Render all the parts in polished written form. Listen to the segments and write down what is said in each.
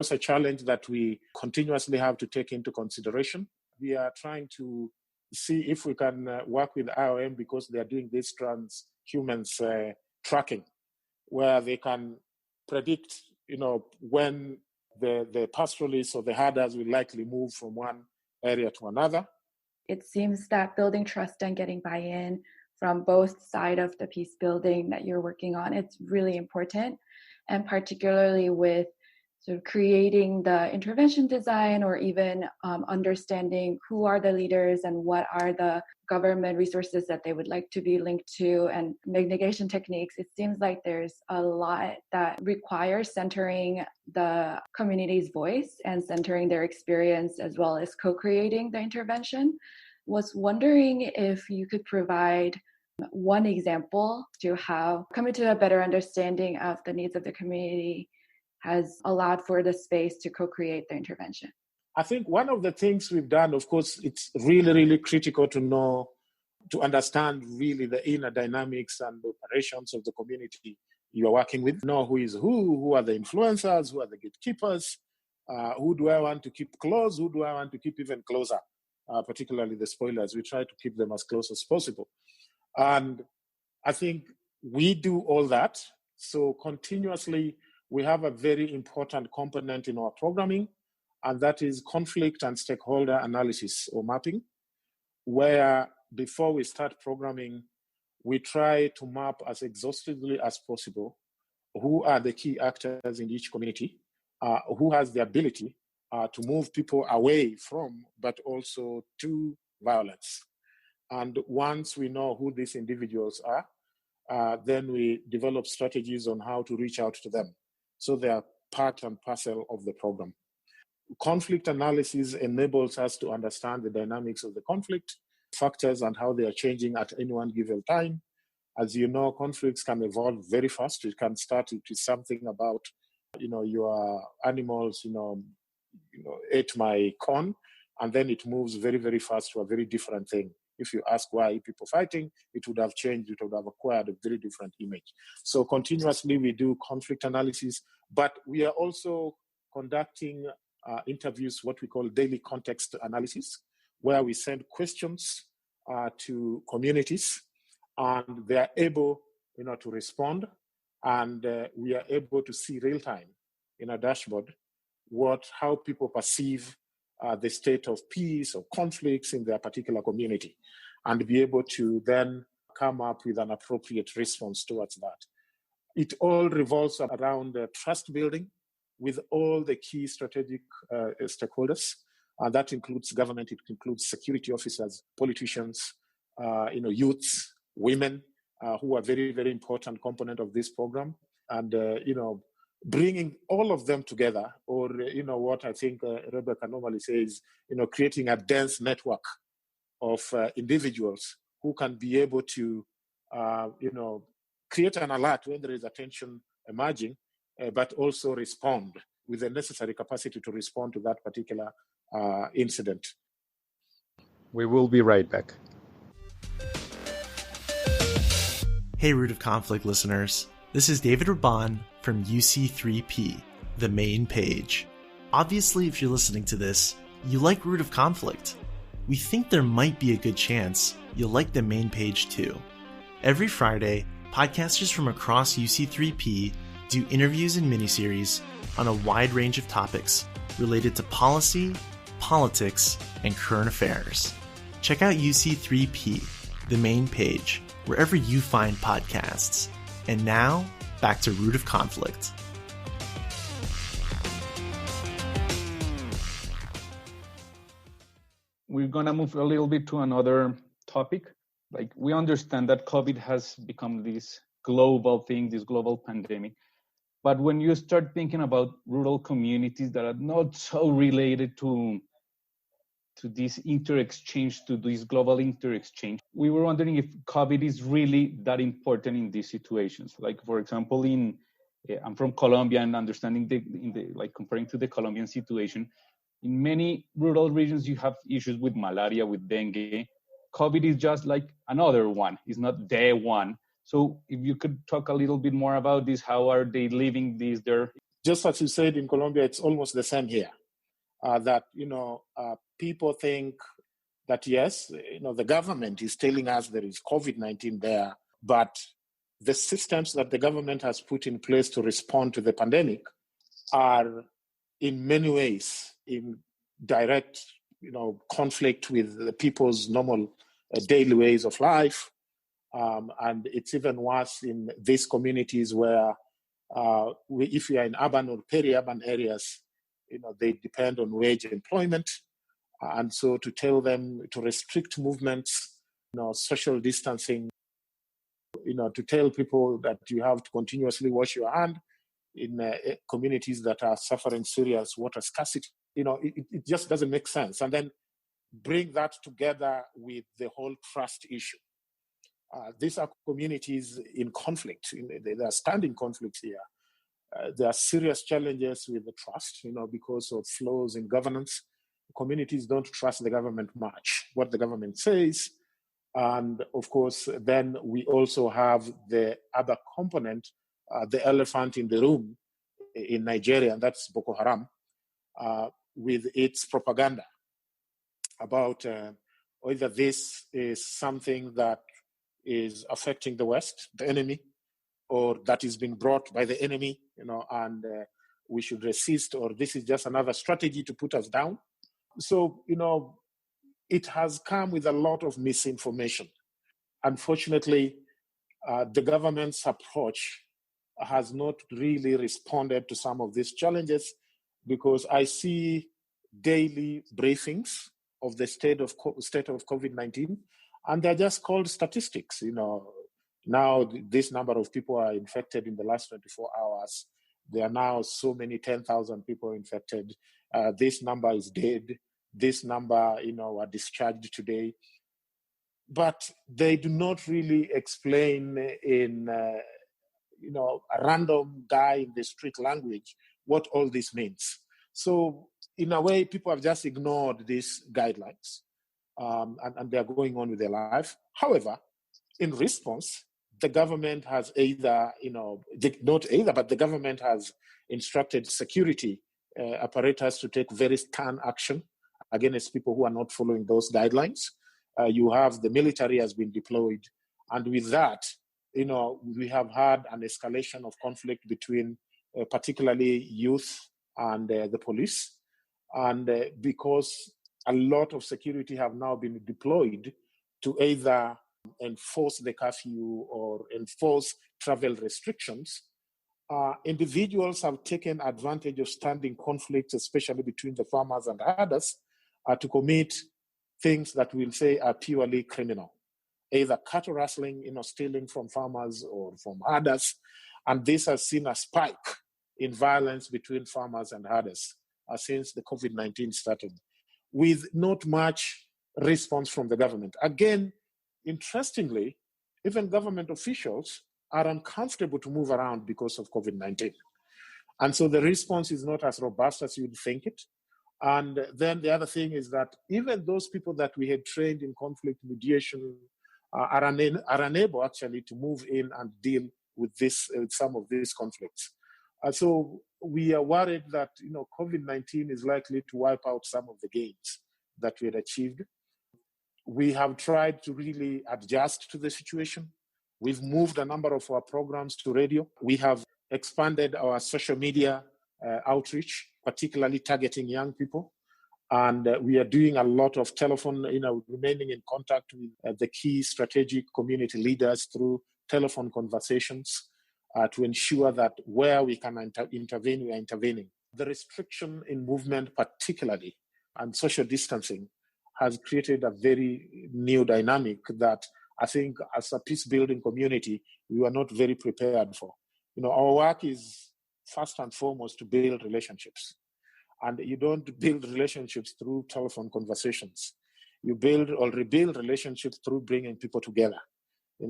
It's a challenge that we continuously have to take into consideration. We are trying to see if we can work with IOM because they are doing this transhumans tracking, where they can predict, when the pastoralists or the herders will likely move from one area to another. It seems that building trust and getting buy-in from both sides of the peace building that you're working on, it's really important. And particularly with sort of creating the intervention design or even understanding who are the leaders and what are the government resources that they would like to be linked to and mitigation techniques, it seems like there's a lot that requires centering the community's voice and centering their experience as well as co-creating the intervention. Was wondering if you could provide one example to how coming to a better understanding of the needs of the community has allowed for the space to co-create the intervention. I think one of the things we've done, of course, it's really, really critical to understand really the inner dynamics and operations of the community you are working with. Know who is who are the influencers, who are the gatekeepers, who do I want to keep close, who do I want to keep even closer, particularly the spoilers. We try to keep them as close as possible. And I think we do all that. So continuously, we have a very important component in our programming, and that is conflict and stakeholder analysis or mapping, where before we start programming, we try to map as exhaustively as possible who are the key actors in each community, who has the ability to move people away from, but also to violence. And once we know who these individuals are, then we develop strategies on how to reach out to them. So they are part and parcel of the program. Conflict analysis enables us to understand the dynamics of the conflict, factors and how they are changing at any one given time. As you know, conflicts can evolve very fast. It can start with something about, your animals, ate my corn, and then it moves very, very fast to a very different thing. If you ask why people fighting, it would have changed, it would have acquired a very different image. So continuously we do conflict analysis, but we are also conducting interviews, what we call daily context analysis, where we send questions to communities and they are able to respond, and we are able to see real time in a dashboard how people perceive the state of peace or conflicts in their particular community, and be able to then come up with an appropriate response towards that. It all revolves around trust building with all the key strategic stakeholders. That includes government, it includes security officers, politicians, youths, women, who are very, very important component of this program. And, bringing all of them together, or, what I think Rebecca normally says, creating a dense network of individuals who can be able to, create an alert when there is a tension emerging, but also respond with the necessary capacity to respond to that particular incident. We will be right back. Hey, Root of Conflict listeners. This is David Raban from UC3P, the main page. Obviously, if you're listening to this, you like Root of Conflict. We think there might be a good chance you'll like the main page too. Every Friday, podcasters from across UC3P do interviews and miniseries on a wide range of topics related to policy, politics, and current affairs. Check out UC3P, the main page, wherever you find podcasts. And now, back to Root of Conflict. We're going to move a little bit to another topic. Like, we understand that COVID has become this global thing, this global pandemic. But when you start thinking about rural communities that are not so related to this inter-exchange, to this global inter-exchange, we were wondering if COVID is really that important in these situations. Like, for example, I'm from Colombia, and understanding comparing to the Colombian situation, in many rural regions, you have issues with malaria, with dengue. COVID is just like another one. It's not the one. So if you could talk a little bit more about this, how are they living this there? just as you said in Colombia, it's almost the same here. That, people think that, yes, the government is telling us there is COVID-19 there, but the systems that the government has put in place to respond to the pandemic are in many ways in direct, conflict with the people's normal daily ways of life. And it's even worse in these communities where if you are in urban or peri-urban areas, they depend on wage employment. And so to tell them to restrict movements, social distancing, to tell people that you have to continuously wash your hand in communities that are suffering serious water scarcity, it just doesn't make sense. And then bring that together with the whole trust issue. These are communities in conflict. There are standing conflicts here. There are serious challenges with the trust, because of flaws in governance. Communities don't trust the government much, what the government says. And of course, then we also have the other component, the elephant in the room in Nigeria, and that's Boko Haram, with its propaganda about whether this is something that is affecting the West, the enemy, or that is being brought by the enemy, and we should resist, or this is just another strategy to put us down. So, it has come with a lot of misinformation. Unfortunately, the government's approach has not really responded to some of these challenges, because I see daily briefings of the state of COVID-19, and they're just called statistics. Now this number of people are infected in the last 24 hours. There are now so many 10,000 people infected. This number is dead. This number, are discharged today. But they do not really explain in, a random guy in the street language what all this means. So in a way, people have just ignored these guidelines, and they're going on with their life. However, in response, the government has the government has instructed security apparatus to take very stern action against people who are not following those guidelines. You have the military has been deployed. And with that, we have had an escalation of conflict between particularly youth and the police. And because a lot of security have now been deployed to either enforce the curfew or enforce travel restrictions, individuals have taken advantage of standing conflicts, especially between the farmers and herders, to commit things that we'll say are purely criminal, either cattle rustling, stealing from farmers or from herders. And this has seen a spike in violence between farmers and herders since the COVID-19 started, with not much response from the government. Again, interestingly, even government officials are uncomfortable to move around because of COVID-19. And so the response is not as robust as you'd think it. And then the other thing is that even those people that we had trained in conflict mediation are unable actually to move in and deal with some of these conflicts. So we are worried that COVID-19 is likely to wipe out some of the gains that we had achieved. We have tried to really adjust to the situation. We've moved a number of our programs to radio. We have expanded our social media outreach, particularly targeting young people. And we are doing a lot of telephone, remaining in contact with the key strategic community leaders through telephone conversations to ensure that where we can intervene, we are intervening. The restriction in movement, particularly, and social distancing, has created a very new dynamic that I think as a peace-building community, we were not very prepared for. Our work is first and foremost to build relationships. And you don't build relationships through telephone conversations. You build or rebuild relationships through bringing people together,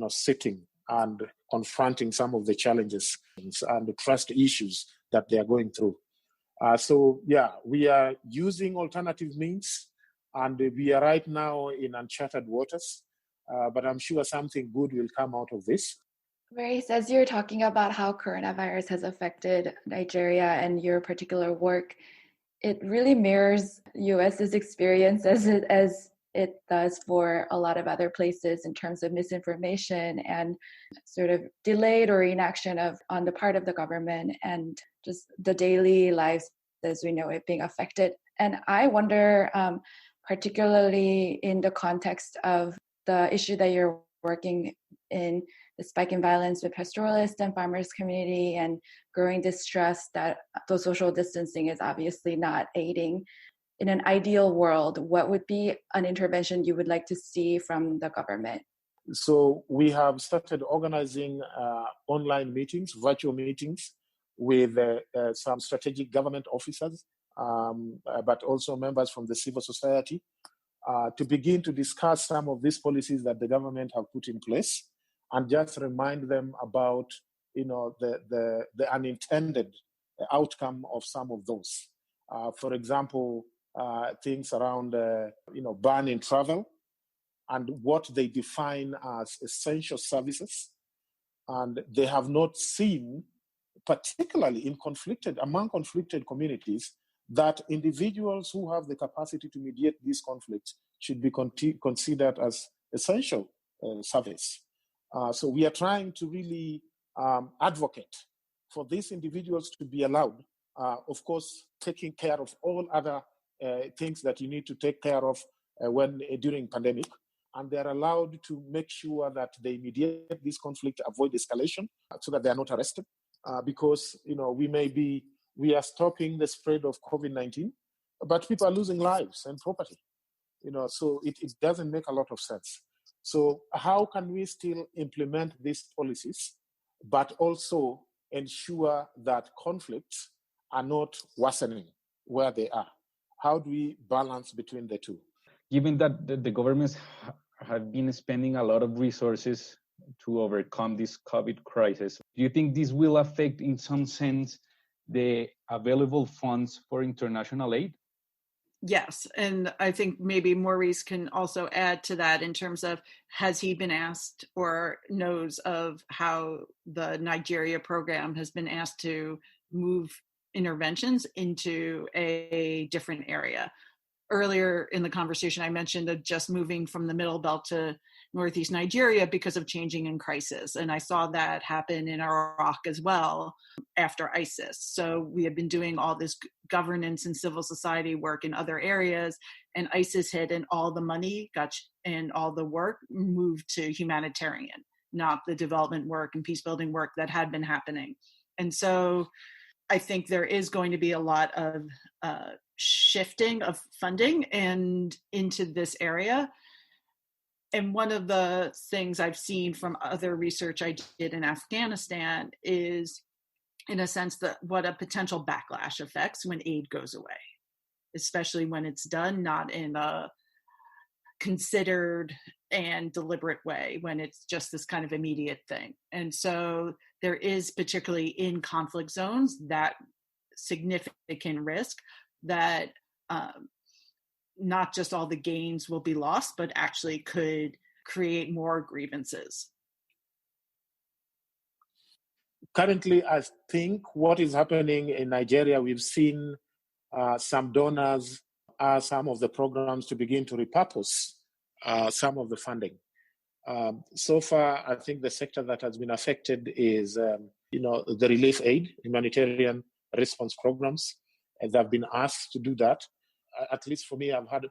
sitting and confronting some of the challenges and the trust issues that they are going through. We are using alternative means, and we are right now in uncharted waters, but I'm sure something good will come out of this. Maurice, as you're talking about how coronavirus has affected Nigeria and your particular work, it really mirrors US's experience as it does for a lot of other places in terms of misinformation and sort of delayed or inaction on the part of the government and just the daily lives as we know it being affected. And I wonder, particularly in the context of the issue that you're working in, the spike in violence with pastoralists and farmers community and growing distress that the social distancing is obviously not aiding. In an ideal world, what would be an intervention you would like to see from the government? So we have started organizing online meetings, virtual meetings with some strategic government officers, but also members from the civil society to begin to discuss some of these policies that the government have put in place and just remind them about, the unintended outcome of some of those. For example, things around, ban in travel and what they define as essential services. And they have not seen, particularly among conflicted communities, that individuals who have the capacity to mediate these conflicts should be considered as essential service. So we are trying to really advocate for these individuals to be allowed, of course, taking care of all other things that you need to take care of during pandemic. And they're allowed to make sure that they mediate this conflict, avoid escalation, so that they are not arrested. Because, we are stopping the spread of COVID-19, but people are losing lives and property. So it doesn't make a lot of sense. So how can we still implement these policies, but also ensure that conflicts are not worsening where they are? How do we balance between the two? Given that the governments have been spending a lot of resources to overcome this COVID crisis, do you think this will affect, in some sense, the available funds for international aid? Yes, and I think maybe Maurice can also add to that in terms of, has he been asked or knows of how the Nigeria program has been asked to move interventions into a different area? Earlier in the conversation, I mentioned just moving from the Middle Belt to Northeast Nigeria because of changing in crisis. And I saw that happen in Iraq as well after ISIS. So we have been doing all this governance and civil society work in other areas, and ISIS hit and all the money and all the work moved to humanitarian, not the development work and peacebuilding work that had been happening. And so I think there is going to be a lot of shifting of funding and into this area. And one of the things I've seen from other research I did in Afghanistan is, in a sense, that what a potential backlash affects when aid goes away, especially when it's done not in a considered and deliberate way, when it's just this kind of immediate thing. And so there is, particularly in conflict zones, that significant risk that not just all the gains will be lost, but actually could create more grievances. Currently, I think what is happening in Nigeria, we've seen some donors some of the programs to begin to repurpose some of the funding. So far, I think the sector that has been affected is, the relief aid, humanitarian response programs. And they've been asked to do that. At least for me, I've had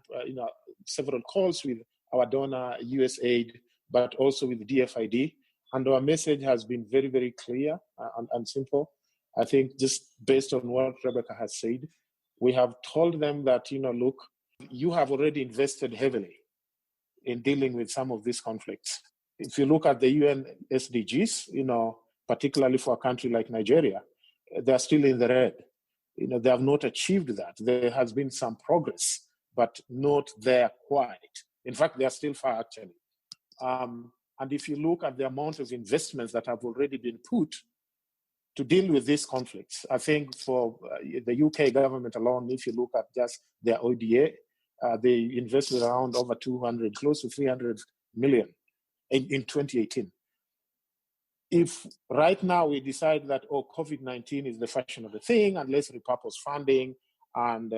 several calls with our donor USAID, but also with DFID, and our message has been very, very clear and simple. I think just based on what Rebecca has said, we have told them that look, you have already invested heavily in dealing with some of these conflicts. If you look at the UN SDGs, particularly for a country like Nigeria, they're still in the red. They have not achieved that. There has been some progress, but not there quite. In fact, they are still far, actually. And if you look at the amount of investments that have already been put to deal with these conflicts, I think for the UK government alone, if you look at just their ODA, they invested around over 200, close to 300 million in 2018. if right now we decide that, COVID-19 is the fashion of the thing, and let's repurpose funding and